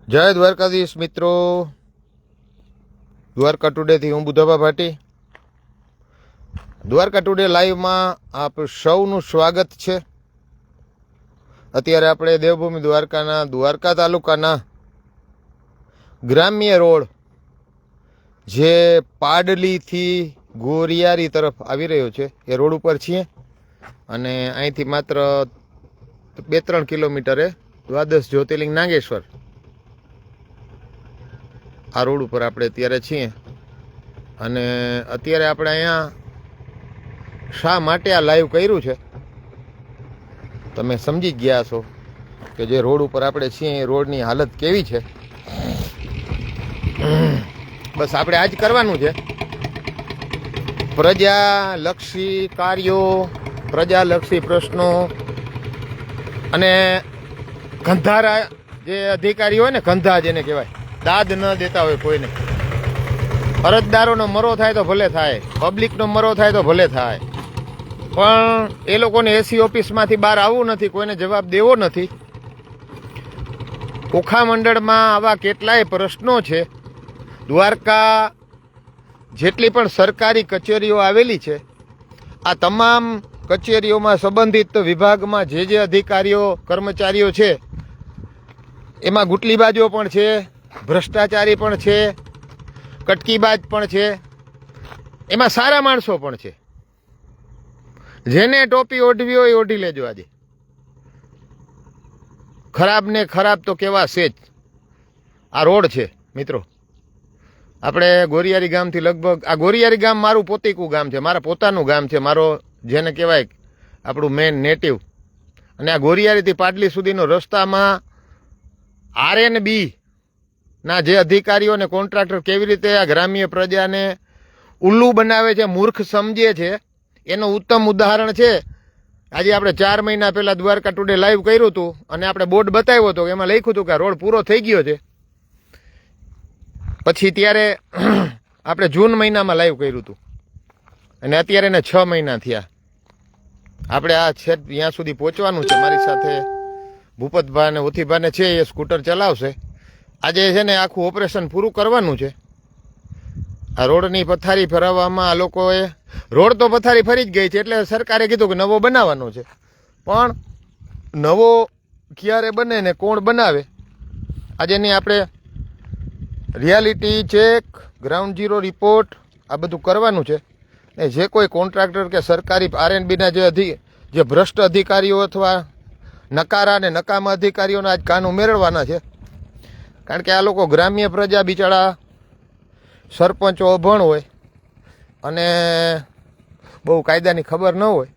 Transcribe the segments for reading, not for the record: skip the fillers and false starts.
જય દ્વારકાધીશ મિત્રો, દ્વારકા ટુડેથી હું બુધાભા ભાટી. દ્વારકા ટુડે લાઈવમાં આપ સૌનું સ્વાગત છે. અત્યારે આપણે દેવભૂમિ દ્વારકાના દ્વારકા તાલુકાના ગ્રામ્ય રોડ જે પાડલીથી ગોરિયારી તરફ આવી રહ્યો છે એ રોડ ઉપર છીએ અને અહીંથી માત્ર 2-3 કિલોમીટરે દ્વાદશ જ્યોતિર્લિંગ નાગેશ્વર આ રોડ ઉપર આપણે અત્યારે છીએ. અને અત્યારે આપણે અહીંયા શા માટે આ લાઈવ કર્યું છે તમે સમજી ગયા છો કે જે રોડ ઉપર આપણે છીએ એ રોડની હાલત કેવી છે. બસ આપણે આજ કરવાનું છે પ્રજાલક્ષી કાર્યો, પ્રજાલક્ષી પ્રશ્નો અને ગંધારા જે અધિકારી હોય ને, ગંધા જેને કહેવાય, દાદ ન દેતા હોય કોઈને. અરજદારોનો મરો થાય તો ભલે થાય, પબ્લિકનો મરો થાય તો ભલે થાય, પણ એ લોકોને એસી ઓફિસમાંથી બહાર આવવું નથી, કોઈને જવાબ દેવો નથી. ઓખા મંડળમાં આવા કેટલાય પ્રશ્નો છે. દ્વારકા જેટલી પણ સરકારી કચેરીઓ આવેલી છે આ તમામ કચેરીઓમાં સંબંધિત વિભાગમાં જે અધિકારીઓ કર્મચારીઓ છે એમાં ગુટલીબાજો પણ છે, ભ્રષ્ટાચારી પણ છે, કટકીબાજ પણ છે, એમાં સારા માણસો પણ છે. જેને ટોપી ઓઢવી હોય ઓઢી લેજો. આજે ખરાબ ને ખરાબ તો કેવા છે જ. આ રોડ છે મિત્રો. આપણે ગોરિયારી ગામથી લગભગ, આ ગોરિયારી ગામ મારું પોતીકું ગામ છે, મારા પોતાનું ગામ છે, મારો જેને કહેવાય આપણું મેન નેટિવ. અને આ ગોરિયારીથી પાટલી સુધીનો રસ્તામાં RNB ના જે અધિકારીઓ અને કોન્ટ્રાક્ટર કેવી રીતે આ ગ્રામ્ય પ્રજાને ઉલ્લુ બનાવે છે, મૂર્ખ સમજે છે, એનું ઉત્તમ ઉદાહરણ છે. આજે આપણે 4 મહિના પહેલાં દ્વારકા ટુડે લાઈવ કર્યું હતું અને આપણે બોર્ડ બતાવ્યો હતો, એમાં લખ્યું હતું કે રોડ પૂરો થઈ ગયો છે. પછી ત્યારે આપણે જૂન મહિનામાં લાઈવ કર્યું હતું અને અત્યારે એને 6 મહિના થયા. આપણે આ છે ત્યાં સુધી પહોંચવાનું છે. મારી સાથે ભૂપતભા અને ઉથીભાને છે, એ સ્કૂટર ચલાવશે. આજે છે ને આખું ઓપરેશન પૂરું કરવાનું છે. આ રોડની પથારી ફેરવવામાં આ લોકોએ, રોડ તો પથારી ફરી જ ગઈ છે એટલે સરકારે કીધું કે નવો બનાવવાનો છે. પણ નવો ક્યારે બને ને કોણ બનાવે, આજેની આપણે reality check, ground zero report આ બધું કરવાનું છે. ને જે કોઈ કોન્ટ્રાક્ટર કે સરકારી RNBના જે ભ્રષ્ટ અધિકારીઓ અથવા નકારા અને નકામા અધિકારીઓના આજ કાન ઉમેરવાના છે. કારણ કે આ લોકો ગ્રામ્ય પ્રજા બિચારા સરપંચો અભણ હોય અને બહુ કાયદાની ખબર ન હોય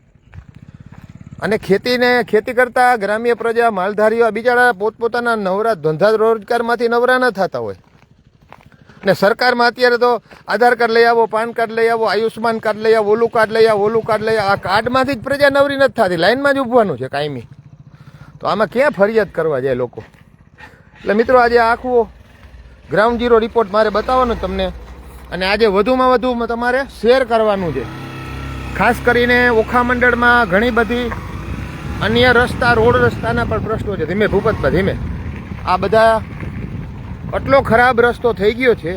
અને ખેતી કરતા ગ્રામ્ય પ્રજા, માલધારીઓ બિચારા પોતપોતાના નવરા ધંધા રોજગારમાંથી નવરા ન થતા હોય. ને સરકારમાં અત્યારે તો આધાર કાર્ડ લઈ આવો, પાન કાર્ડ લઈ આવો, આયુષ્માન કાર્ડ લઈ આવો, ઓલું કાર્ડ લઈ આવો, ઓલું કાર્ડ લઈ આવો. આ કાર્ડમાંથી જ પ્રજા નવરી નથી થતી, લાઈનમાં જ ઊભવાનું છે કાયમી. તો આમાં ક્યાં ફરિયાદ કરવા જાય લોકો? એટલે મિત્રો આજે આખું ગ્રાઉન્ડ ઝીરો રિપોર્ટ મારે બતાવવાનો તમને, અને આજે વધુમાં વધુ તમારે શેર કરવાનું છે. ખાસ કરીને ઓખા મંડળમાં ઘણી બધી અન્ય રસ્તા, રોડ રસ્તાના પણ પ્રશ્નો છે. ધીમે ભૂપતભાઈ ધીમે. આ બધા આટલો ખરાબ રસ્તો થઈ ગયો છે.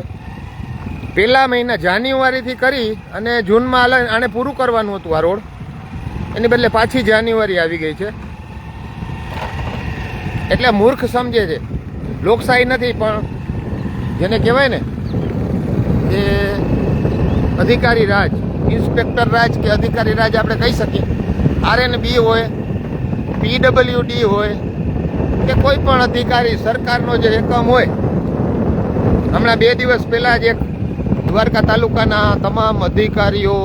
પહેલા મહિના જાન્યુઆરીથી કરી અને જૂનમાં આને પૂરું કરવાનું હતું આ રોડ, એની બદલે પાછી જાન્યુઆરી આવી ગઈ છે. એટલે મૂર્ખ સમજે છે. લોકશાહી નથી, પણ જેને કહેવાય ને એ અધિકારી રાજ, ઇન્સ્પેક્ટર રાજ કે અધિકારી રાજ આપણે કહી શકીએ. RNB હોય, PWD હોય કે કોઈ પણ અધિકારી, સરકારનો જે એકમ હોય. હમણાં 2 દિવસ પહેલાં જ એક દ્વારકા તાલુકાના તમામ અધિકારીઓ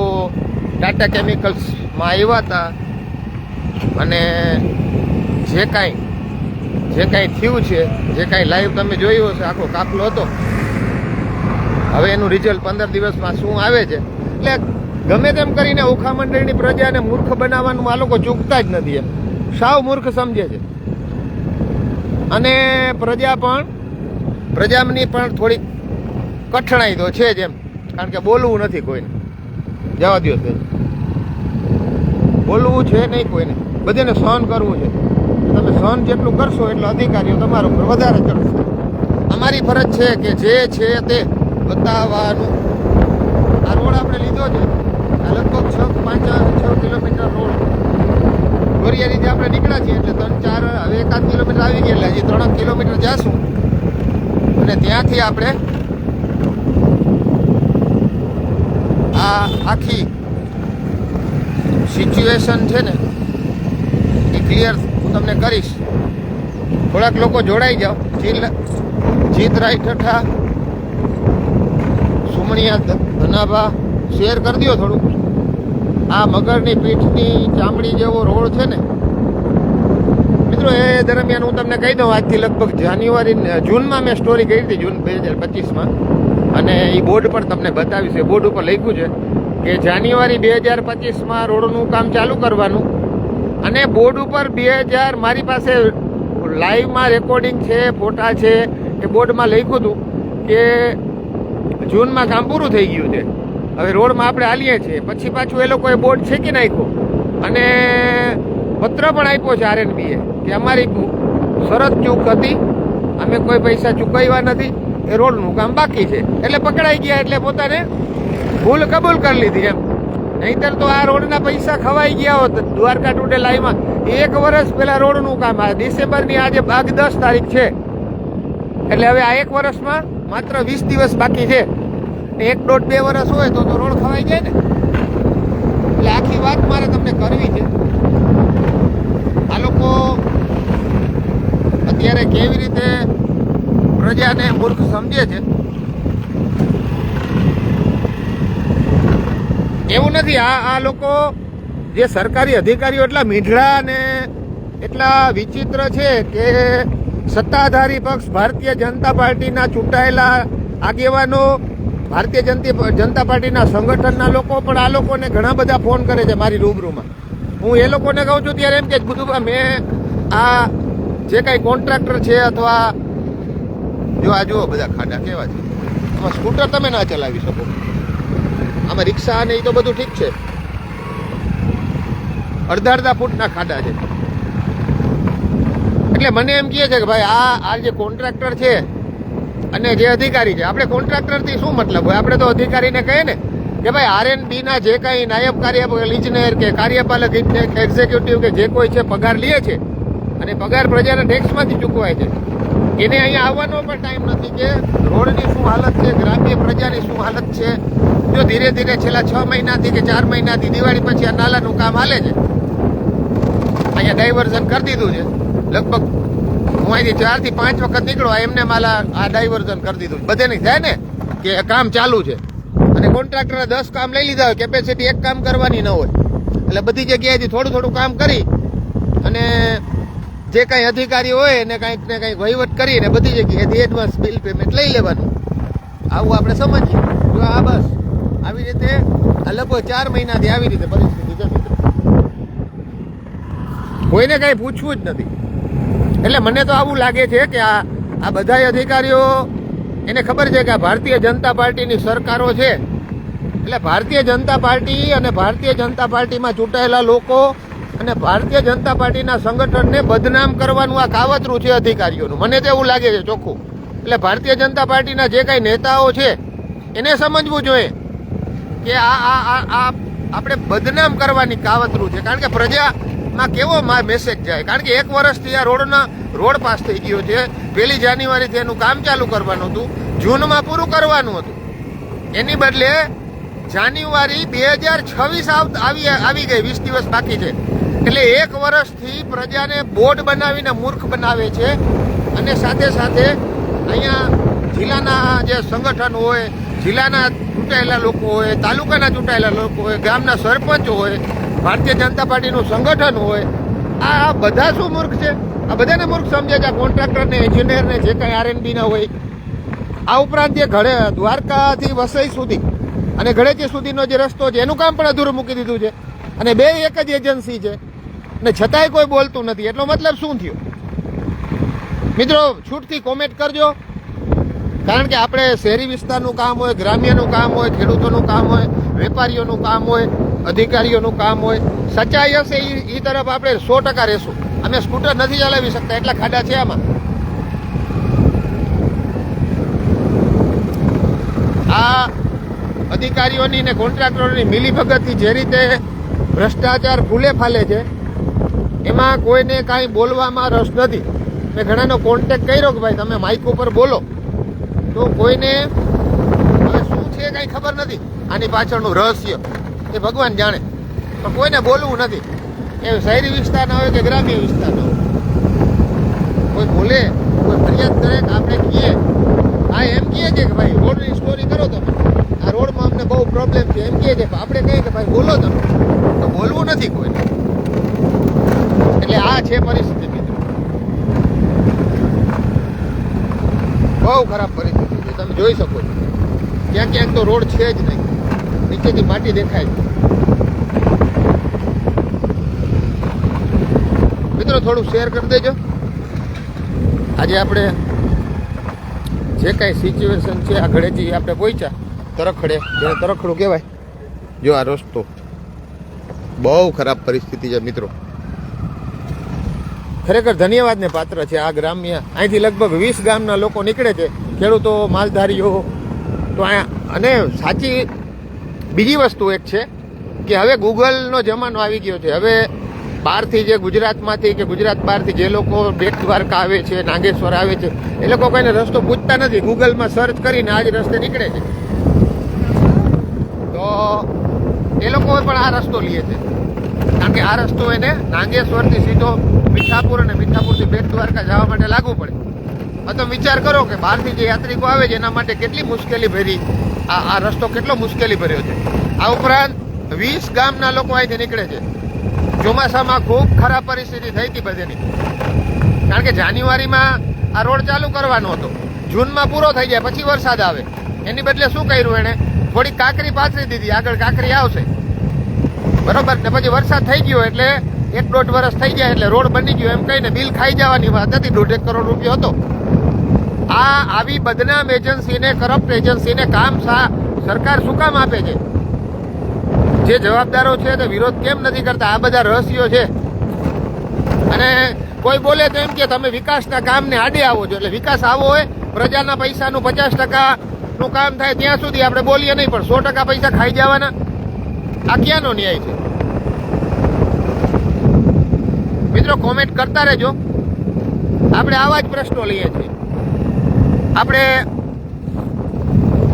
ટાટા કેમિકલ્સમાં આવ્યા હતા અને જે કાંઈ થયું છે, જે કાંઈ લાઈવ તમે જોયું હશે, આખો કાફલો હતો. હવે એનું રિઝલ્ટ 15 દિવસમાં શું આવે છે. એટલે ગમે તેમ કરીને ઓખા મંડળની પ્રજાને મૂર્ખ બનાવવાનું આ લોકો ચૂકતા જ નથી. એમ સાવ મૂર્ખ સમજે છે. અને પ્રજાની પણ થોડીક કઠણાઈ તો છે જ એમ, કારણ કે બોલવું નથી કોઈને. જવા દો, બોલવું છે નહીં કોઈને, બધાને સહન કરવું છે. તમે સહન જેટલું કરશો એટલો અધિકારીઓ તમારા ઉપર વધારે ચડશે. અમારી ફરજ છે કે જે છે તે બતાવવાનું. આ રોડ આપણે લીધો છે, આ લગભગ 5-6 કિલોમીટર રોડ ગોરિયારીથી આપણે નીકળ્યા છીએ, એટલે 3-4 હવે 1 કિલોમીટર આવી ગયા, એટલે હજી 3 કિલોમીટર જાશું અને ત્યાંથી આપણે આ આખી સિચ્યુએશન છે ને એ ક્લિયર હું તમને કરીશ. થોડાક લોકો જોડાઈ જાઓ. જીતરાય ઠઠા, સુમણિયા ધનાભા શેર કરી દો થોડું. આ મગરની પીઠની ચામડી જેવો રોડ છે ને મિત્રો, એ દરમિયાન હું તમને કહી દઉં, આજથી લગભગ જૂનમાં મેં સ્ટોરી કરી હતી, જૂન 2025માં, અને એ બોર્ડ પર તમને બતાવીશ. એ બોર્ડ ઉપર લખ્યું છે કે જાન્યુઆરી 2025માં રોડનું કામ ચાલુ કરવાનું, અને બોર્ડ ઉપર મારી પાસે લાઈવમાં રેકોર્ડિંગ છે, ફોટા છે, એ બોર્ડમાં લખ્યું હતું કે જૂનમાં કામ પૂરું થઈ ગયું છે. હવે રોડમાં આપણે હાલીએ છીએ, પછી પાછું એ લોકોએ બોર્ડ છેકી નાખ્યો અને પત્ર પણ આપ્યો છે આરએનબીએ કે અમારી શરત ચૂક હતી, અમે કોઈ પૈસા ચૂકવ્યા નથી, એ રોડનું કામ બાકી છે. એટલે પકડાઈ ગયા, એટલે પોતાને ભૂલ કબૂલ કરી લીધી એમ. નહીંતર તો આ રોડના પૈસા ખવાઈ ગયા હોત. દ્વારકા ટુડે લાઈવમાં 1 વર્ષ પહેલા રોડનું કામ, આ ડિસેમ્બરની આજે 10 તારીખ છે, એટલે હવે આ 1 વર્ષમાં માત્ર 20 દિવસ બાકી છે. 1-1.5-2 વર્ષ હોય તો રોડ ખવાઈ જાય ને. એટલે આખી વાત મારે તમને કરવી છે. આ લોકો અત્યારે કેવી રીતે પ્રજાને મૂર્ખ સમજે છે એવું નથી. આ લોકો જે સરકારી અધિકારીઓ એટલા મીંઢળા અને એટલા વિચિત્ર છે કે સત્તાધારી પક્ષ ભારતીય જનતા પાર્ટીના ચૂંટાયેલા આગેવાનો, ભારતીય જનતા પાર્ટીના સંગઠનના લોકો પણ આ લોકોને ઘણા બધા ફોન કરે છે મારી રૂબરૂમાં. હું એ લોકોને કહું છું ત્યારે એમ કે બધું મેં આ જે કાંઈ કોન્ટ્રાક્ટર છે અથવા જો આ જુઓ બધા ખાડા કેવા છે, આમાં સ્કૂટર તમે ના ચલાવી શકો, આમાં રિક્ષા ને એ તો બધું ઠીક છે, અડધા ફૂટના ખાડા છે. એટલે મને એમ કહે છે કે ભાઈ આ જે કોન્ટ્રાક્ટર છે અને જે અધિકારી છે, આપણે કોન્ટ્રાક્ટરથી શું મતલબ હોય? આપણે તો અધિકારીને કહીએ ને કે ભાઈ આરએનબીના જે કાંઈ નાયબ કાર્યપાલક ઇજનેર કે કાર્યપાલક ઇજનેર કે એક્ઝિક્યુટિવ કે જે કોઈ છે પગાર લે છે અને પગાર પ્રજાના ટેક્સમાંથી ચૂકવાય છે, એને અહીંયા આવવાનો પણ ટાઈમ નથી કે રોડની શું હાલત છે, ગ્રામ્ય પ્રજાની શું હાલત છે. જો ધીરે ધીરે છેલ્લા 6 મહિનાથી કે 4 મહિનાથી દિવાળી પછી આ નાલાનું કામ હાલે છે, અહીંયા ડાયવર્ઝન કરી દીધું છે. લગભગ હું અહીંથી 4 થી 5 વખત નીકળો એમને માલા આ ડાયવર્ઝન કરી દીધું. બધે નહીં થાય ને કે કામ ચાલુ છે અને કોન્ટ્રાક્ટરે 10 કામ લઈ લીધા હોય, કેપેસિટી 1 કામ કરવાની ન હોય, એટલે બધી જગ્યાએથી થોડું કામ કરી અને જે કાંઈ અધિકારી હોય એને કાંઈક ને કાંઈક વહીવટ કરીને બધી જગ્યાએથી એડવાન્સ બિલ પેમેન્ટ લઈ લેવાનું. આવું આપણે સમજીએ. જો આ બસ આવી રીતે આ લગભગ 4 મહિનાથી આવી રીતે પરિસ્થિતિ છે. કોઈને કાંઈ પૂછવું જ નથી. એટલે મને તો આવું લાગે છે કે આ બધા અધિકારીઓ એને ખબર છે કે આ ભારતીય જનતા પાર્ટીની સરકારો છે, એટલે ભારતીય જનતા પાર્ટી અને ભારતીય જનતા પાર્ટીમાં ચૂંટાયેલા લોકો અને ભારતીય જનતા પાર્ટીના સંગઠનને બદનામ કરવાનું આ કાવતરું છે અધિકારીઓનું. મને તો એવું લાગે છે ચોખ્ખું. એટલે ભારતીય જનતા પાર્ટીના જે કાંઈ નેતાઓ છે એને સમજવું જોઈએ કે આ આપણે બદનામ કરવાની કાવતરું છે. કારણ કે પ્રજામાં કેવો મેસેજ જાય? કારણ કે 1 વર્ષથી આ રોડ પાસ થઈ ગયો છે. 1 જાન્યુઆરીથી એનું કામ ચાલુ કરવાનું હતું, જૂનમાં પૂરું કરવાનું હતું. એની બદલે જાન્યુઆરી 2026 આવી ગઈ, 20 દિવસ બાકી છે. એટલે 1 વર્ષથી પ્રજાને બોર્ડ બનાવીને મૂર્ખ બનાવે છે. અને સાથે સાથે અહીંયા જિલ્લાના જે સંગઠન હોય, જિલ્લાના ચૂંટાયેલા લોકો હોય, તાલુકાના ચૂંટાયેલા લોકો હોય, ગામના સરપંચ હોય, ભારતીય જનતા પાર્ટીનું સંગઠન હોય, આ બધા શું મૂર્ખ છે? આ બધાને મૂર્ખ સમજે છે. આ કોન્ટ્રાક્ટરને, એન્જિનિયરને, જે કાંઈ આરએનબીના હોય. આ ઉપરાંત જે દ્વારકાથી વસઈ સુધી અને ઘડેચી સુધીનો જે રસ્તો છે એનું કામ પણ અધૂરું મૂકી દીધું છે. અને બે એક જ એજન્સી છે અને છતાંય કોઈ બોલતું નથી. એટલો મતલબ શું થયો? મિત્રો છૂટથી કોમેન્ટ કરજો. કારણ કે આપણે શહેરી વિસ્તારનું કામ હોય, ગ્રામ્યનું કામ હોય, ખેડૂતોનું કામ હોય, વેપારીઓનું કામ હોય, અધિકારીઓનું કામ હોય, સચ્ચાઈ હશે એ તરફ આપણે 100% રહેશું. અમે સ્કૂટર નથી ચલાવી શકતા, એટલા ખાડા છે આમાં. અધિકારીઓની ને કોન્ટ્રાક્ટરોની મિલીભગતથી જે રીતે ભ્રષ્ટાચાર ફૂલે ફાલે છે એમાં કોઈને કાંઈ બોલવામાં રસ નથી. મેં ઘણાનો કોન્ટેક્ટ કર્યો કે ભાઈ તમે માઇક ઉપર બોલો, તો કોઈને હવે શું છે કાંઈ ખબર નથી. આની પાછળનું રહસ્ય એ ભગવાન જાણે, પણ કોઈને બોલવું નથી. એ શહેરી વિસ્તારના હોય કે ગ્રામ્ય વિસ્તારના હોય, કોઈ બોલે, કોઈ ફરિયાદ કરે કે આપણે કહીએ, આ એમ કહે છે કે ભાઈ રોડની સ્ટોરી કરો તમે, આ રોડમાં અમને બહુ પ્રોબ્લેમ છે એમ કહે છે, આપણે કહીએ કે ભાઈ બોલો તમે, તો બોલવું નથી કોઈને. એટલે આ છે પરિસ્થિતિ મિત્રો, બહુ ખરાબ પરિસ્થિતિ છે. તમે જોઈ શકો છો ક્યાંક ક્યાંક તો રોડ છે જ નહીં, નીચેથી માટી દેખાય છે. મિત્રો થોડું શેર કરી દેજો. આજે આપણે જે કાંઈ સિચ્યુએશન છે આ ઘડેથી આપણે પહોંચ્યા તરખડે, જેને તરખડું કહેવાય. જો આ રસ્તો બહુ ખરાબ પરિસ્થિતિ છે મિત્રો, ખરેખર ધન્યવાદને પાત્ર છે આ ગ્રામ્ય. અહીંથી લગભગ 20 ગામના લોકો નીકળે છે, ખેડૂતો, માલધારીઓ. તો અહીંયા અને સાચી બીજી વસ્તુ એક છે કે હવે ગૂગલનો જમાનો આવી ગયો છે. હવે બહારથી જે ગુજરાતમાંથી કે ગુજરાત બહારથી જે લોકો બેટ દ્વારકા આવે છે, નાગેશ્વર આવે છે, એ લોકો કોઈને રસ્તો પૂછતા નથી, ગૂગલમાં સર્ચ કરીને આ જ રસ્તે નીકળે છે. તો એ લોકો પણ આ રસ્તો લે છે, કારણ કે આ રસ્તો એને નાગેશ્વરથી સીધો મીઠાપુર અને મીઠાપુરથી બેટ દ્વારકા જવા માટે લાગુ પડે. તો વિચાર કરો કે બહારથી જે યાત્રિકો આવે છે એના માટે કેટલી મુશ્કેલી ભરી આ રસ્તો કેટલો મુશ્કેલી ભર્યો છે. આ ઉપરાંત 20 ગામના લોકો અહીંથી નીકળે છે. ચોમાસામાં ખૂબ ખરાબ પરિસ્થિતિ થઈ હતી બધેની, કારણ કે જાન્યુઆરીમાં આ રોડ ચાલુ કરવાનો હતો, જૂનમાં પૂરો થઈ જાય પછી વરસાદ આવે. એની બદલે શું કર્યું એણે, થોડી કાંકરી પાથરી દીધી, આગળ કાંકરી આવશે બરોબર, ને પછી વરસાદ થઈ ગયો એટલે 1-1.5 વર્ષ થઈ જાય એટલે રોડ બની ગયો એમ કહીને બિલ ખાઈ જવાની વાત હતી. 1.5 કરોડ રૂપિયા હતો. આ આવી બદનામ એજન્સીને, કરપ્ટ એજન્સીને કામ સરકાર શું કામ આપે છે? જે જવાબદારો છે તે વિરોધ કેમ નથી કરતા? આ બધા રહસ્યો છે. અને કોઈ બોલે તો એમ કે તમે વિકાસના કામને આડે આવો છો, એટલે વિકાસ આવો હોય, પ્રજાના પૈસાનું 50%નું કામ થાય ત્યાં સુધી આપણે બોલીએ નહીં, પણ 100% પૈસા ખાઈ જવાના, આ ક્યાંનો ન્યાય છે? મિત્રો કોમેન્ટ કરતા રહેજો. આપણે આવા જ પ્રશ્નો લઈએ છીએ. આપણે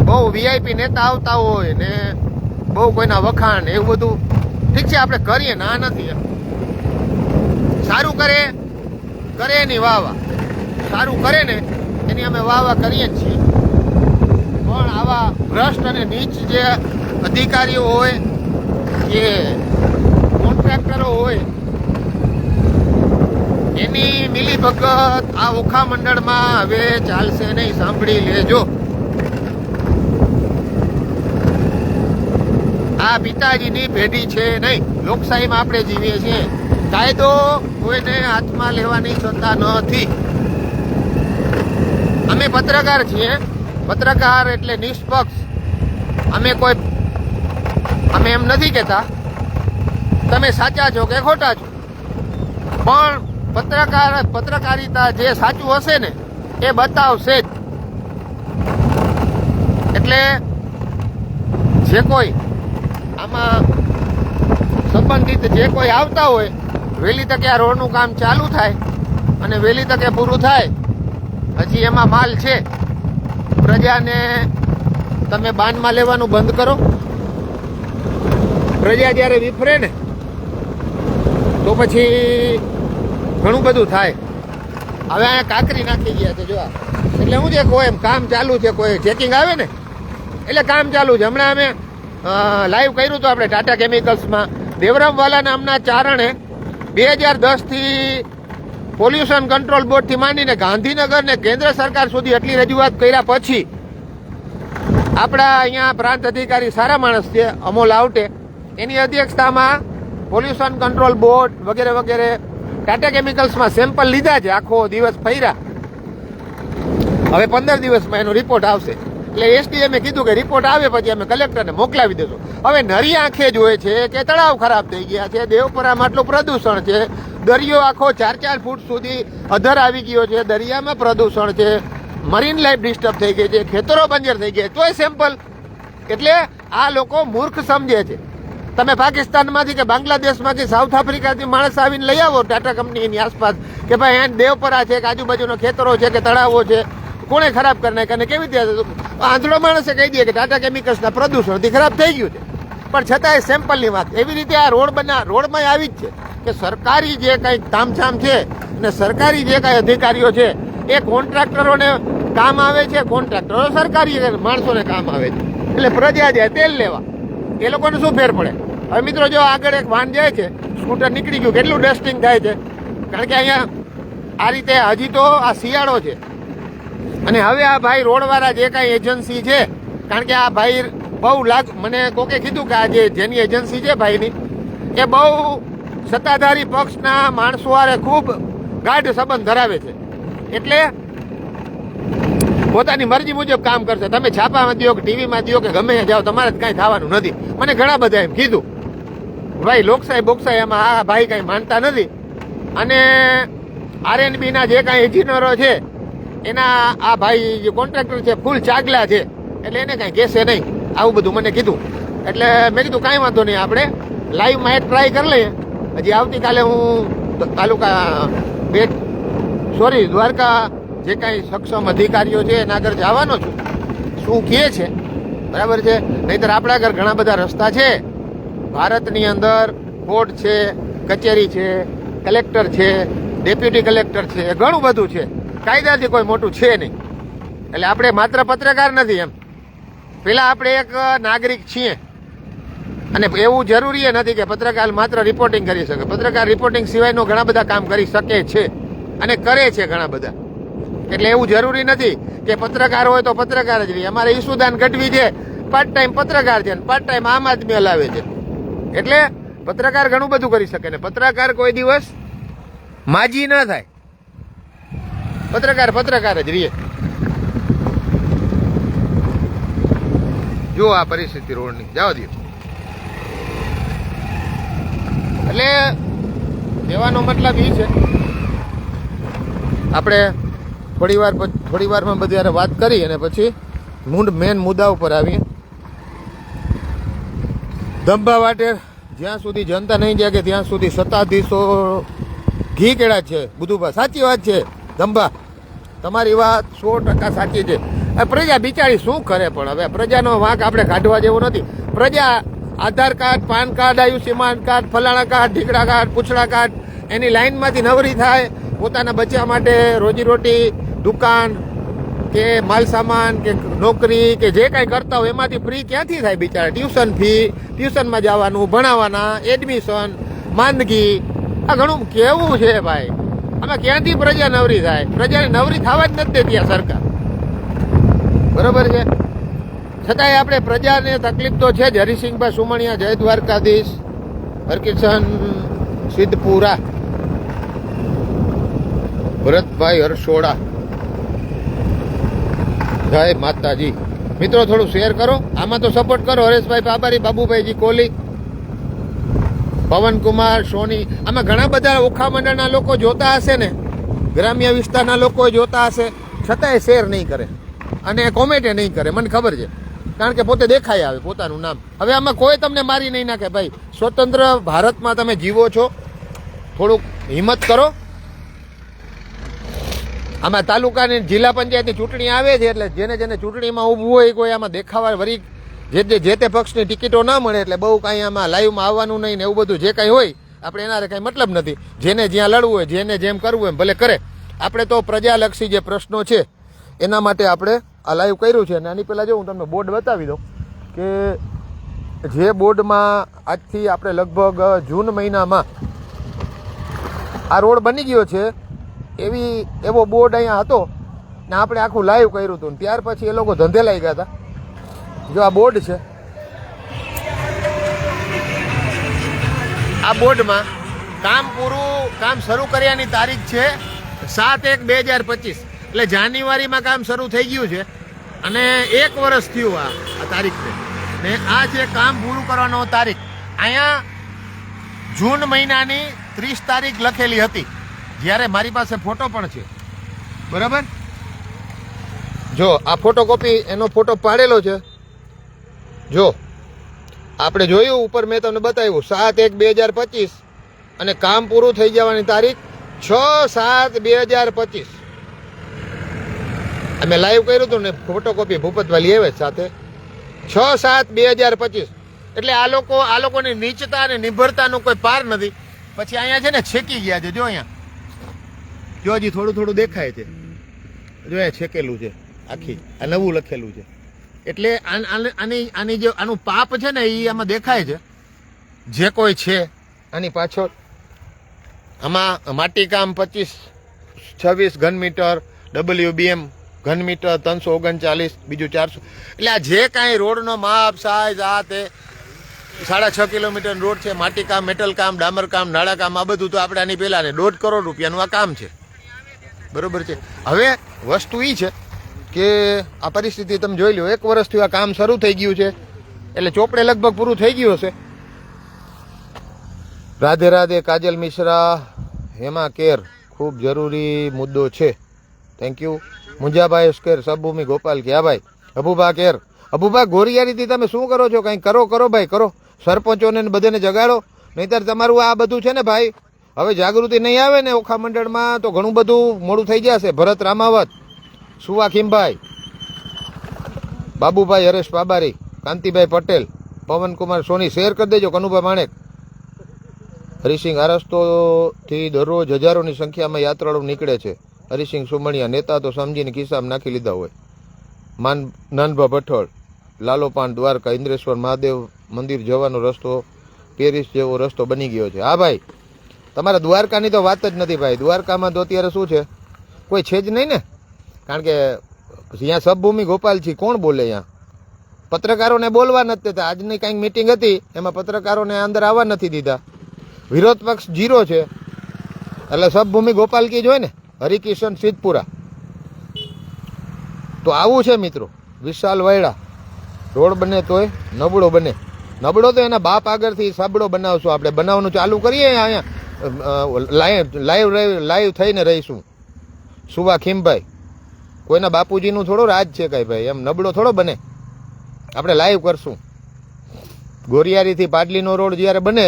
બહુ વીઆઈપી નેતા આવતા હોય ને બહુ કોઈના વખાણ એવું બધું ઠીક છે, આપણે કરીએ, ના નથી એમ. સારું કરે એની વાહ, સારું કરે ને એની અમે વાહ કરીએ જ છીએ. પણ આવા ભ્રષ્ટ અને નીચ જે અધિકારીઓ હોય કે કોન્ટ્રાક્ટરો હોય એની મિલીભગત આ ઓખા મંડળમાં હવે ચાલશે નહીં. સાંભળી લેજો. આ પિતાજીની પેઢી છે નહીં. લોકશાહીમાં આપણે જીવીએ છીએ. કાયદો કોઈને હાથમાં લેવાની સત્તા નથી. અમે પત્રકાર છીએ. પત્રકાર એટલે નિષ્પક્ષ. અમે એમ નથી કહેતા તમે સાચા છો કે ખોટા છો, પણ પત્રકારિતા જે સાચું હશે ને એ બતાવશે જ. એટલે જે કોઈ આમાં સંબંધિત જે કોઈ આવતા હોય, વહેલી તકે આ રોડનું કામ ચાલુ થાય અને વહેલી તકે પૂરું થાય. હજી એમાં માલ છે. પ્રજાને તમે બાનમાં લેવાનું બંધ કરો. પ્રજા જ્યારે વિફરે ને તો પછી ઘણું બધું થાય. હવે અહીંયા કાંકરી નાખી ગયા છે જો, એટલે હું છે કોઈ એમ કામ ચાલુ છે, કોઈ ચેકિંગ આવે ને એટલે કામ ચાલુ છે. હમણાં અમે લાઈવ કર્યું હતું આપણે ટાટા કેમિકલ્સમાં. દેવરામવાલા નામના ચારણે 2010થી પોલ્યુશન કંટ્રોલ બોર્ડથી માંડીને ગાંધીનગર ને કેન્દ્ર સરકાર સુધી એટલી રજૂઆત કર્યા પછી આપણા અહીંયા પ્રાંત અધિકારી સારા માણસ છે અમોલ આવટે, એની અધ્યક્ષતામાં પોલ્યુશન કંટ્રોલ બોર્ડ વગેરે વગેરે ટાટા કેમિકલ્સમાં સેમ્પલ લીધા છે. આખો દિવસ ફર્યા. હવે 15 દિવસમાં એનો રિપોર્ટ આવશે. એટલે એસડીએમે કીધું કે રિપોર્ટ આવે પછી અમે કલેક્ટરને મોકલાવી દેશું. હવે નરી આંખે જોવે છે કે તળાવ ખરાબ થઈ ગયા છે, દેવપરામાં આટલું પ્રદૂષણ છે, દરિયો આખો 4-4 ફૂટ સુધી અધર આવી ગયો છે, દરિયામાં પ્રદૂષણ છે, મરીન લાઈફ ડિસ્ટર્બ થઈ ગઈ છે, ખેતરો બંજર થઈ ગયા, તોય સેમ્પલ. એટલે આ લોકો મૂર્ખ સમજે છે. તમે પાકિસ્તાનમાંથી કે બાંગ્લાદેશમાંથી સાઉથ આફ્રિકાથી માણસ આવીને લઈ આવો ટાટા કંપનીની આસપાસ કે ભાઈ અહીંયા દેવપરા છે કે આજુબાજુનો ખેતરો છે કે તળાવો છે, કોણે ખરાબ કરી નાખ્યા અને કેવી રીતે આંધળો માણસે કહી દે કે ટાટા કેમિકલ્સના પ્રદૂષણથી ખરાબ થઈ ગયું છે. પણ છતાંય સેમ્પલની વાત એવી રીતે આ રોડમાં આવી જ છે કે સરકારી જે કંઈ તામઝામ છે અને સરકારી જે કાંઈ અધિકારીઓ છે એ કોન્ટ્રાક્ટરોને કામ આવે છે, કોન્ટ્રાક્ટરો સરકારી માણસોને કામ આવે છે. એટલે પ્રજા જાય તેલ લેવા, એ લોકોને શું ફેર પડે? હવે મિત્રો જો આગળ એક વાહન જાય છે, સ્કૂટર નીકળી ગયું, કેટલું ડસ્ટિંગ થાય છે. કારણ કે અહીંયા આ રીતે હજી તો આ શિયાળો છે અને હવે આ ભાઈ રોડવાળા જે કાંઈ એજન્સી છે, કારણ કે આ ભાઈ બહુ મને કોકે કીધું કે આ જેની એજન્સી છે ભાઈની એ બહુ સત્તાધારી પક્ષના માણસો હારે ખૂબ ગાઢ સંબંધ ધરાવે છે. એટલે પોતાની મરજી મુજબ કામ કરશે. તમે છાપામાં દો કે ટીવીમાં દો કે ગમે જાઓ, તમારે કાંઈ થવાનું નથી. મને ઘણા બધા એમ કીધું ભાઈ લોકશાહી બોકશાહી એમાં આ ભાઈ કાંઈ માનતા નથી. અને આરએનબીના જે કાંઈ એન્જિનિયરો છે એના આ ભાઈ જે કોન્ટ્રાક્ટર છે ફૂલ ચાગલા છે, એટલે એને કાંઈ કહેશે નહીં. આવું બધું મને કીધું. એટલે મેં કીધું કાંઈ વાંધો નહીં, આપણે લાઈવમાં એક ટ્રાય કરી લઈએ. હજી આવતીકાલે હું તાલુકા દ્વારકા જે કાંઈ સક્ષમ અધિકારીઓ છે એના આગળ જવાનો છું, શું કહે છે, બરાબર છે. નહીંતર આપણા આગળ ઘણા બધા રસ્તા છે ભારતની અંદર. કોર્ટ છે, કચેરી છે, કલેક્ટર છે, ડેપ્યુટી કલેક્ટર છે, ઘણું બધું છે. કાયદાથી કોઈ મોટું છે નહીં. એટલે આપણે માત્ર પત્રકાર નથી એમ, પેલા આપણે એક નાગરિક છીએ. અને એવું જરૂરી નથી કે પત્રકાર માત્ર રિપોર્ટિંગ કરી શકે. પત્રકાર રિપોર્ટિંગ સિવાયનું ઘણા બધા કામ કરી શકે છે અને કરે છે ઘણા બધા. એટલે એવું જરૂરી નથી કે પત્રકાર હોય તો પત્રકાર જ રહે. અમારે ઈસુદાન ગઢવી છે, પાર્ટ ટાઈમ પત્રકાર છે, પાર્ટ ટાઈમ આમ આદમી હલાવે છે. એટલે પત્રકાર ઘણું બધું કરી શકે ને પત્રકાર કોઈ દિવસ માજી ન થાય. પત્રકાર જ રહીએ. જો આ પરિસ્થિતિ રોડની જવા દો. એટલે કહેવાનો મતલબ એ છે, આપણે થોડી વારમાં બધી વાત કરી અને પછી મેન મુદ્દા ઉપર આવીએ. ધંબા વાટે જ્યાં સુધી જનતા નહીં જાગે ત્યાં સુધી સત્તાધીશો ઘી કેળા છે. બુધુભા સાચી વાત છે. ધંબા તમારી વાત 100% સાચી છે. પ્રજા બિચારી શું કરે? પણ હવે પ્રજાનો વાંક આપણે કાઢવા જેવો નથી. પ્રજા Aadhaar card, PAN card, Ayushman card, ફલાણા કાર્ડ, ઢીકડા કાર્ડ, પૂછડા કાર્ડ એની લાઈનમાંથી નવરી થાય. પોતાના બચ્ચા માટે રોજીરોટી, દુકાન કે માલ સામાન કે નોકરી કે જે કાંઈ કરતા હોય એમાંથી ફ્રી ક્યાંથી થાય બિચારા? ટ્યુશન ફી, ટ્યુશનમાં જવાનું, ભણાવવાના, એડમિશન, માંદગી, આ ઘણું કેવું છે ભાઈ. આમાં ક્યાંથી પ્રજા નવરી થાય? પ્રજાને નવરી થવા જ નથી દેતી આ સરકાર, બરોબર છે. છતાંય આપણે પ્રજાને તકલીફ તો છે જ. હરિસિંહભાઈ સુમણિયા, જય દ્વારકાધીશ, હરકિશન સિદ્ધપુરા, ભરતભાઈ હરસોડા, જય માતાજી. મિત્રો થોડું શેર કરો, આમાં તો સપોર્ટ કરો. હરેશભાઈ પાબારી, બાબુભાઈજી કોહલી, પવનકુમાર સોની, આમાં ઘણા બધા ઓખા મંડળના લોકો જોતા હશે ને, ગ્રામ્ય વિસ્તારના લોકો જોતા હશે, છતાંય શેર નહીં કરે અને કોમેન્ટ નહીં કરે. મને ખબર છે, કારણ કે પોતે દેખાઈ આવે પોતાનું નામ. હવે આમાં કોઈ તમને મારી નહીં નાખે ભાઈ. સ્વતંત્ર ભારતમાં તમે જીવો છો, થોડુંક હિંમત કરો. આમાં તાલુકાની જિલ્લા પંચાયતની ચૂંટણી આવે છે એટલે જેને ચૂંટણીમાં ઊભું હોય કોઈ આમાં દેખાવા વરી જે તે પક્ષની ટિકિટો ના મળે એટલે બહુ કાંઈ આમાં લાઈવમાં આવવાનું નહીં ને એવું બધું જે કાંઈ હોય આપણે એના કાંઈ મતલબ નથી. જેને જ્યાં લડવું હોય, જેને જેમ કરવું એમ ભલે કરે. આપણે તો પ્રજાલક્ષી જે પ્રશ્નો છે એના માટે આપણે આ લાઈવ કર્યું છે. અને આની પહેલાં જો હું તમને બોર્ડ બતાવી દઉં કે જે બોર્ડમાં આજથી આપણે લગભગ જૂન મહિનામાં આ રોડ બની ગયો છે એવો બોર્ડ અહીંયા હતો ને આપણે આખું લાઈવ કર્યું હતું. ત્યાર પછી એ લોકો ધંધે લાગી ગયા હતા. જો આ બોર્ડ છે, આ બોર્ડમાં કામ શરૂ કર્યાની તારીખ છે 7/1/2025. એટલે જાન્યુઆરીમાં કામ શરૂ થઈ ગયું છે અને 1 વર્ષ થયું આ તારીખને. ને આ જે કામ પૂરું કરવાનો તારીખ અહીંયા જૂન મહિનાની 30 તારીખ લખેલી હતી, જ્યારે મારી પાસે ફોટો પણ છે, બરાબર. જો આ ફોટોકોપી એનો ફોટો પાડેલો છે. જો આપણે જોયું ઉપર મેં તમને બતાવ્યું 7/1/2025 અને કામ પૂરું થઈ જવાની તારીખ 6/7/2025. અમે લાઈવ કર્યું હતું ને ફોટોકોપી ભૂપતભાઈ લેવે સાથે 6/7/2025. એટલે આ લોકોની નીચતા અને નિર્ભરતાનો કોઈ પાર નથી. પછી અહીંયા છે ને છેકી ગયા છે. જો અહીંયા જો હજી થોડું થોડું દેખાય છે. જો અહીંયા છેકેલું છે આખી આ નવું લખેલું છે. એટલે આનું પાપ છે ને એ આમાં દેખાય છે. જે કોઈ છે આની પાછળ આમાં માટીકામ 25-26 ઘન મીટર, WBM ઘન મીટર 339, બીજું 400. એટલે આ જે કાંઈ રોડનો માપ સાઈઝ આ તે 6.5 કિલોમીટર રોડ છે. માટીકામ, મેટલ કામ, ડામર કામ, નાળા કામ આ બધું તો આપણે આની પહેલા ને 1.5 કરોડ રૂપિયાનું આ કામ છે. બરોબર છે. હવે વસ્તુ એ છે કે આ પરિસ્થિતિ તમે જોઈ લો. 1 વર્ષથી આ કામ શરૂ થઈ ગયું છે એટલે ચોપડે લગભગ પૂરું થઈ ગયું હશે. રાધે રાધે કાજલ મિશ્રા, હેમા કેર, ખૂબ જરૂરી મુદ્દો છે. Thank you. મુંજાભાઈ સ્કેર, સબભૂમિ ગોપાલ કે હા ભાઈ. અબુભા કેર, અબુભા ગોરિયારીથી તમે શું કરો છો? કંઈ કરો ભાઈ, કરો. સરપંચોને બધાને જગાડો, નહીંતર તમારું આ બધું છે ને ભાઈ હવે જાગૃતિ નહીં આવે ને ઓખા મંડળમાં તો ઘણું બધું મોડું થઈ જશે. ભરત રામાવત, સુવા ખીમભાઈ, બાબુભાઈ હરેશ બાબારી, કાંતિભાઈ પટેલ, પવનકુમાર સોની, શેર કરી દેજો. કનુભા માણેક, હરિસિંહ, આ રસ્તોથી દરરોજ હજારોની સંખ્યામાં યાત્રાળુ નીકળે છે. હરિસિંહ સુમણિયા, નેતા તો સમજીને ખિસ્સામાં નાખી લીધા હોય. નાનભા ભઠ્ઠળ, લાલોપાન, દ્વારકા, ઇન્દ્રેશ્વર મહાદેવ મંદિર જવાનો રસ્તો પેરિસ જેવો રસ્તો બની ગયો છે. હા ભાઈ, તમારા દ્વારકાની તો વાત જ નથી ભાઈ. દ્વારકામાં તો અત્યારે શું છે, કોઈ છે જ નહીં ને. કારણ કે અહીંયા સબભૂમિ ગોપાલજી કોણ બોલે? અહીંયા પત્રકારોને બોલવા નથી દેતા. આજની કંઈક મિટિંગ હતી એમાં પત્રકારોને અંદર આવવા નથી દીધા. વિરોધ પક્ષ 0 છે એટલે સબભૂમિ ગોપાલકી જ હોય ને. હરિકિશન સિદ્ધપુરા તો આવું છે મિત્રો. વિશાલ વાયડા, રોડ બને તોય નબળો બને. નબળો તો એના બાપ આગળથી સાબડો બનાવશું. આપણે બનાવવાનું ચાલુ કરીએ અહીંયા લાઈવ થઈને રહીશું. સુવા ખીમભાઈ, કોઈના બાપુજીનું થોડો રાજ છે કાંઈ ભાઈ, એમ નબળો થોડો બને. આપણે લાઈવ કરશું. ગોરિયારીથી પાટલીનો રોડ જ્યારે બને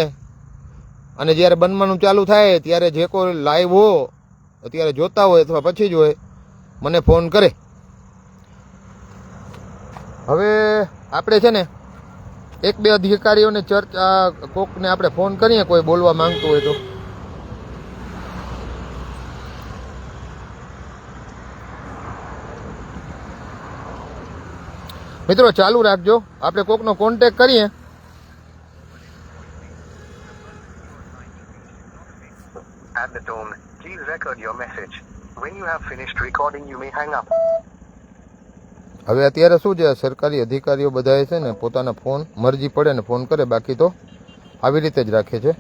અને જ્યારે બનવાનું ચાલુ થાય ત્યારે જે કોઈ લાઈવ હો અત્યારે જોતા હોય અથવા પછી જ હોય મને ફોન કરે. હવે આપણે છે ને 1-2 અધિકારીઓને ચર્ચા કોકને આપણે ફોન કરીએ કોઈ બોલવા માંગતું હોય તો. મિત્રો ચાલુ રાખજો, આપણે કોકનો કોન્ટેક કરીએ. At the tone, please record your message. When you have finished recording, you may hang up. હવે અત્યારે શું છે, સરકારી અધિકારીઓ બધાએ છે ને પોતાના ફોન મરજી પડે ને ફોન કરે, બાકી તો આવી રીતે જ રાખે છે.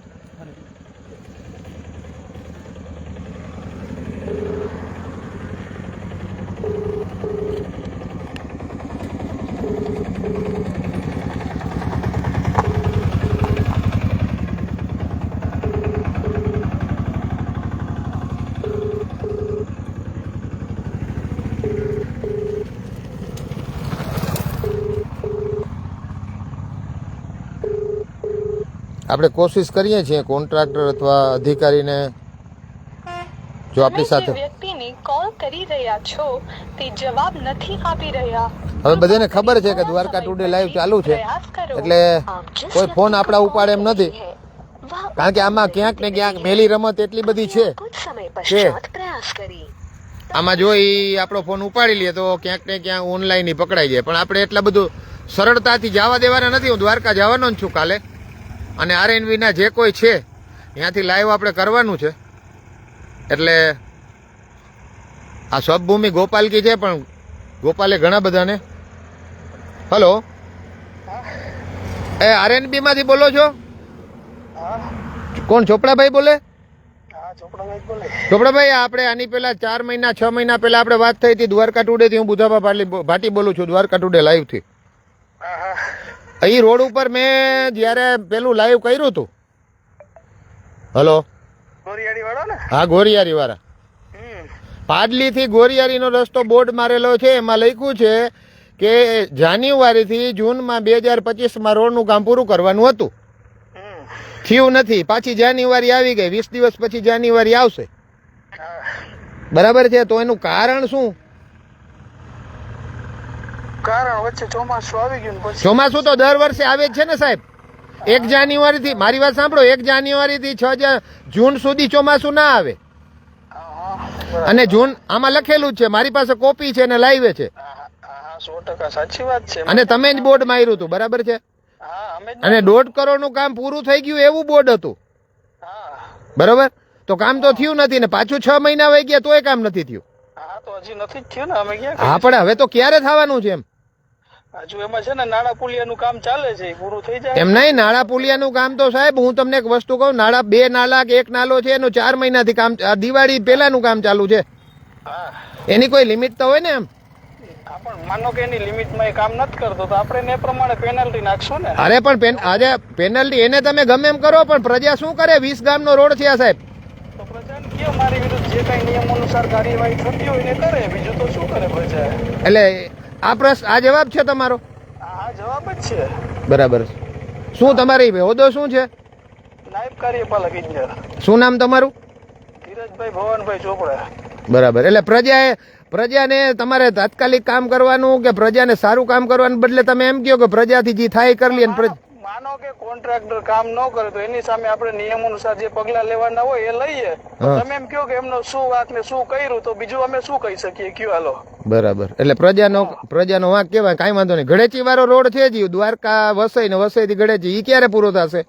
આપણે કોશિશ કરીએ છીએ કોન્ટ્રાક્ટર અથવા અધિકારીને જો આપણી સાથે વ્યક્તિને કોલ કરી રહ્યા છો તે જવાબ નથી આપી રહ્યા. હવે બધાને ખબર છે કે દ્વારકા ટુડે લાઈવ ચાલુ છે એટલે કોઈ ફોન આપણા ઉપાડે એમ નથી. કારણ કે આમાં ક્યાંક ને ક્યાંક મેલી રમત એટલી બધી છે કે આમાં જો એ આપણો ફોન ઉપાડી લે તો ક્યાંક ને ક્યાંક ઓનલાઈન પકડાઈ જાય. પણ આપણે એટલા બધું સરળતાથી જવા દેવાના નથી. હું દ્વારકા જવાનો જ છું કાલે અને RNVના જે કોઈ છે ત્યાંથી લાઈવ આપણે કરવાનું છે. એટલે આ સબભૂમિ ગોપાલકી છે પણ ગોપાલે ઘણા બધાને. હલો, એ RNB માંથી બોલો છો? કોણ? ચોપડાભાઈ બોલે? ચોપડાભાઈ, આપણે આની પહેલા 4 મહિના 6 મહિના પહેલા આપણે વાત થઈ હતી દ્વારકા ટુડેથી. હું બુધાભા ભાટી બોલું છું, દ્વારકા ટુડે લાઈવથી. અહીં રોડ ઉપર મેં જ્યારે પેલું લાઈવ કર્યું હતું. હલો, હા, ગોરિયારી વાળા. પાડલીથી ગોરિયારીનો રસ્તો બોર્ડ મારેલો છે, એમાં લખ્યું છે કે જાન્યુઆરીથી જૂનમાં 2025માં રોડનું કામ પૂરું કરવાનું હતું. થયું નથી. પાછી જાન્યુઆરી આવી ગઈ. 20 દિવસ પછી જાન્યુઆરી આવશે. બરાબર છે. તો એનું કારણ શું? કારણ વચ્ચે ચોમાસું આવી ગયું ને પછી ચોમાસું તો દર વર્ષે આવે જ છે ને સાહેબ. 1 જાન્યુઆરીથી મારી વાત સાંભળો, 1 જાન્યુઆરીથી 6 જૂન સુધી ચોમાસું ના આવે. અને જૂન આમાં લખેલું જ છે, મારી પાસે કોપી છે ને લાઈવ છે. હા 100% સાચી વાત છે. અને તમે જ બોર્ડ માર્યું હતું. બરાબર છે. હા અમે જ- અને 1.5 કરોડનું કામ પૂરું થઈ ગયું એવું બોર્ડ હતું. હા બરાબર. તો કામ તો થયું નથી ને પાછું 6 મહિના વહી ગયા તોય કામ નથી થયું. હા તો હજી નથી જ થયું ને. અમે ક્યાં હા પણ હવે તો ક્યારે થવાનું છે એમ? હજુ એમાં છે ને નાણા પુલિયાનું કામ ચાલે છે, એ પૂરું થઈ જાય. એમ નહીં, નાળા પુલિયાનું કામ તો સાહેબ હું તમને એક વસ્તુ કહું, નાળા 2 નાલા કે 1 નાલો છે એનું 4 મહિનાથી કામ, આ દિવાળી પહેલાનું કામ ચાલુ છે. હા એની કોઈ લિમિટ તો હોય ને એમ. હા, પણ માનો કે એની લિમિટમાં એ કામ નથી કરતો તો આપણે એને એ પ્રમાણે પેનલ્ટી નાખશું ને. અરે પણ આજે પેનલ્ટી એને તમે ગમે એમ કરો, પણ પ્રજા શું કરે? 20 ગામનો રોડ છે આ સાહેબ. તો પ્રજાને કયો મારી વિરુદ્ધ જે કઈ નિયમ અનુસાર કાર્યવાહી થતી હોય એને કરે, બીજું તો શું કરે પ્રજા. એટલે આ પ્રશ્ન, આ જવાબ છે તમારો. હા જવાબ જ છે. બરાબર. શું તમારી હોદ્દો શું છે? નાયબ કાર્યપાલક ઇજનેર શું નામ તમારું? ધીરજભાઈ ભવનભાઈ ચોપડા. બરાબર. એટલે પ્રજાને તમારે તાત્કાલિક કામ કરવાનું કે પ્રજાને સારું કામ કરવાનું બદલે તમે એમ કહો કે પ્રજાથી જે થાય એ કરી લે. માનો કે કોન્ટ્રાક્ટર કામ ન કરે તો એની સામે આપણે નિયમ અનુસાર જે પગલા લેવાના હોય એ લઈએ. તો હા. તમે એમ કહો કે એમનો શું વાંક ને શું કર્યું તો બીજું અમે શું કહી શકીએ? કયો હાલો. બરાબર. એટલે પ્રજાનો વાંક કેવાય. કાંઈ વાંધો નહીં. ગળેચી વાળો રોડ છે જ દ્વારકા વસઈ ને વસઈ થી ગળેચી, ઈ ક્યારે પૂરો થશે?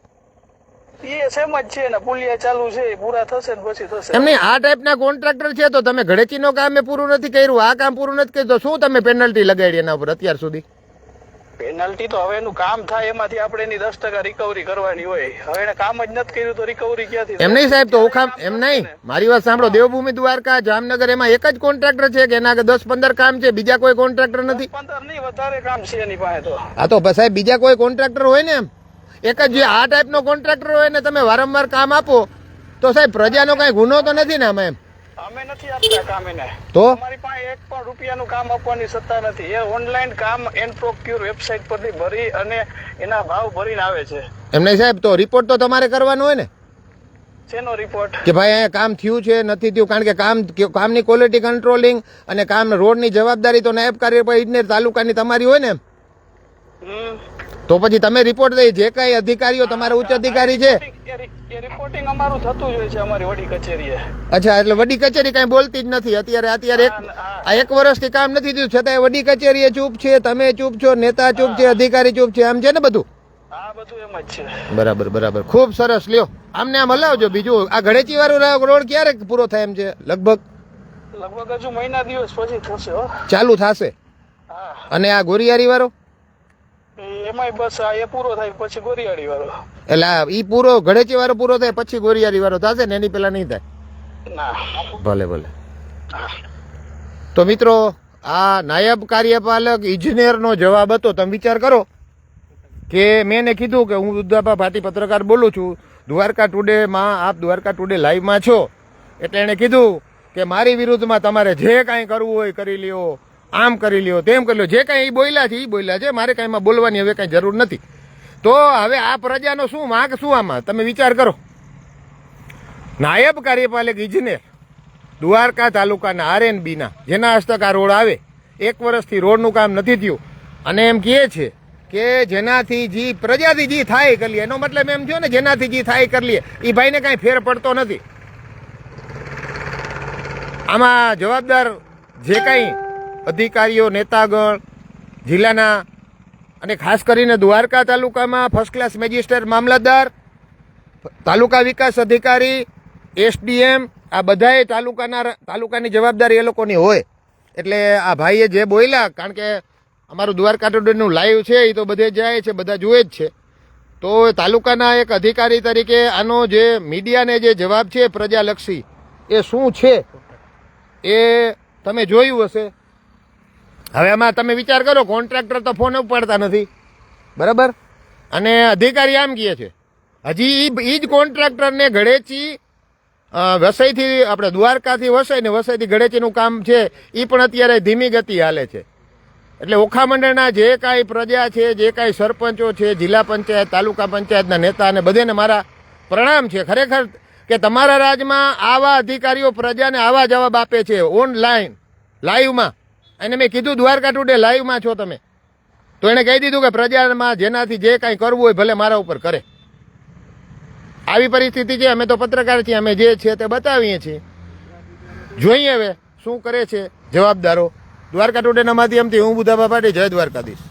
એ સેમ જ છે ને, પુલિયા ચાલુ છે એ પૂરા થશે ને પછી થશે. એમ નહીં, આ ટાઈપના કોન્ટ્રાક્ટર છે તો તમે ગળેચીનો કામ એ પૂરું નથી કર્યું, આ કામ પૂરું નથી કર્યું, તો શું તમે પેનલ્ટી લગાડી એના ઉપર અત્યાર સુધી? પેનલ્ટી તો હવે એનું કામ થાય એમાંથી આપણે એની 10% રિકવરી કરવાની હોય. હવે એને કામ જ નથી કર્યું તો રિકવરી ક્યાંથી થાય? એમ નહીં સાહેબ, તો ઓખામ એમ નહીં, મારી વાત સાંભળો. દેવભૂમિ દ્વારકા જામનગર એમાં એક જ કોન્ટ્રાક્ટર છે કે એના 10-15 કામ છે? બીજા કોઈ કોન્ટ્રાક્ટર નથી? 15 નહીં વધારે કામ છે એની પાસે તો. હા તો સાહેબ બીજા કોઈ કોન્ટ્રાક્ટર હોય ને એમ? એક જ જે આ ટાઈપનો કોન્ટ્રાક્ટર હોય ને તમે વારંવાર કામ આપો તો સાહેબ પ્રજાનો કઈ ગુનો તો નથી ને આમાં એમ? અમે નથી આપતા કામ એને. તો અમારી પાસે 1 પણ રૂપિયાનું કામ આપવાની સત્તા નથી. એ ઓનલાઈન કામ એનપ્રોક્યુર વેબસાઇટ પરથી ભરી અને એના ભાવ ભરીને આવે છે. એમ નહીં સાહેબ, તો રિપોર્ટ તો તમારે કરવાનો હોય ને શેનો રિપોર્ટ? કે ભાઈ અહીંયા કામ થયું છે નથી થયું? કારણ કે કામની ક્વોલિટી કંટ્રોલિંગ અને કામ રોડની જવાબદારી તો નાયબ કાર્યપાલક ઇજનેર તાલુકાની તમારી હોય ને એમ? તો પછી તમે રિપોર્ટ દઈ, જે કઈ અધિકારીઓ તમારા ઉચ્ચ અધિકારી છે. એ રિપોર્ટિંગ અમારું થતું જ હોય છે અમારી વડી કચેરીએ. અચ્છા, એટલે વડી કચેરી કઈ બોલતી જ નથી અત્યારે આ 1 વર્ષથી કામ નથી થયું છતાં વડી કચેરી ચૂપ છે, તમે ચૂપ છો, નેતા ચૂપ છે, અધિકારી ચૂપ છે, આમ છે ને બધું? હા બધું એમ જ છે. બરાબર. ખૂબ સરસ. લ્યો આમને આમ હલાવજો. બીજું આ ગળેચી વાળો રોડ ક્યારે પૂરો થાય એમ છે? લગભગ હજુ મહિના દિવસ પછી થશે હો. ચાલુ થશે. હા અને આ ગોરિયારી વાળો એમાંય બસ આ એ પૂરો થાય પછી ગોરિયાળી વાળો. એટલે ઈ પૂરો ગળેચી વાળો પૂરો થાય પછી ગોરિયારી વાળો થશે ને? એની પેલા નહીં થાય? ના ભલે. તો મિત્રો, આ નાયબ કાર્યપાલક ઇજનેરનો જવાબ હતો. તમે વિચાર કરો કે મેં એને કીધું કે હું દુધાભા ભાટી પત્રકાર બોલું છું, દ્વારકા ટુડેમાં, આપ દ્વારકા ટુડે લાઈવમાં છો, એટલે એણે કીધું કે મારી વિરુદ્ધમાં તમારે જે કાંઈ કરવું હોય કરી લ્યો, આમ કરી લ્યો, તેમ કરી લ્યો. જે કાંઈ બોલ્યા છે એ બોલ્યા છે, મારે કાંઈ એમાં બોલવાની હવે કાંઈ જરૂર નથી. તો હવે આ પ્રજાનો શું વાંક શું આમાં? તમે વિચાર કરો. નાયબ કાર્યપાલક ઇજનેર દ્વારકા તાલુકાના RNBના જેના હસ્તક આ રોડ આવે, 1 વર્ષથી રોડનું કામ નથી થયું અને એમ કહે છે કે જેનાથી જી પ્રજાથી જી થાય કરી લે. એનો મતલબ એમ થયો ને જેનાથી જી થાય કરી લે. એ ભાઈને કાંઈ ફેર પડતો નથી. આમાં જવાબદાર જે કાંઈ અધિકારીઓ, નેતાગણ, જિલ્લાના અને ખાસ કરીને દ્વારકા તાલુકામાં ફર્સ્ટ ક્લાસ મેજિસ્ટ્રેટ, મામલતદાર, તાલુકા વિકાસ અધિકારી, SDM, આ બધાએ તાલુકાની જવાબદારી એ લોકોની હોય. એટલે આ ભાઈએ જે બોલ્યા, કારણ કે અમારું દ્વારકા ટુડેનું લાઈવ છે એ તો બધે જાય છે, બધા જુએ જ છે. તો તાલુકાના એક અધિકારી તરીકે આનો જે મીડિયાને જે જવાબ છે પ્રજાલક્ષી એ શું છે એ તમે જોયું હશે. હવે આમાં તમે વિચાર કરો, કોન્ટ્રાક્ટર તો ફોન ઉપાડતા નથી, બરાબર, અને અધિકારી આમ કહે છે. હજી એ જ કોન્ટ્રાક્ટરને ગળેચી વસઈથી આપણે દ્વારકાથી વસઈ ને વસઈથી ગળેચીનું કામ છે એ પણ અત્યારે ધીમી ગતિ હાલે છે. એટલે ઓખા મંડળના જે કાંઈ પ્રજા છે, જે કાંઈ સરપંચો છે, જિલ્લા પંચાયત, તાલુકા પંચાયતના નેતા અને બધાને મારા પ્રણામ છે. ખરેખર કે તમારા રાજમાં આવા અધિકારીઓ પ્રજાને આવા જવાબ આપે છે ઓનલાઈન લાઈવમાં. અને મેં કીધું દ્વારકા ટુડે લાઈવમાં છો તમે, તો એને કહી દીધું કે પ્રજામાં જેનાથી જે કાંઈ કરવું હોય ભલે મારા ઉપર કરે. આવી પરિસ્થિતિ છે. અમે તો પત્રકાર છીએ, અમે જે છે તે બતાવીએ છીએ. જોઈએ હવે શું કરે છે જવાબદારો. દ્વારકા ટુડેના માધ્યમથી હું બુધાબા પાટી, જય દ્વારકાધીશ.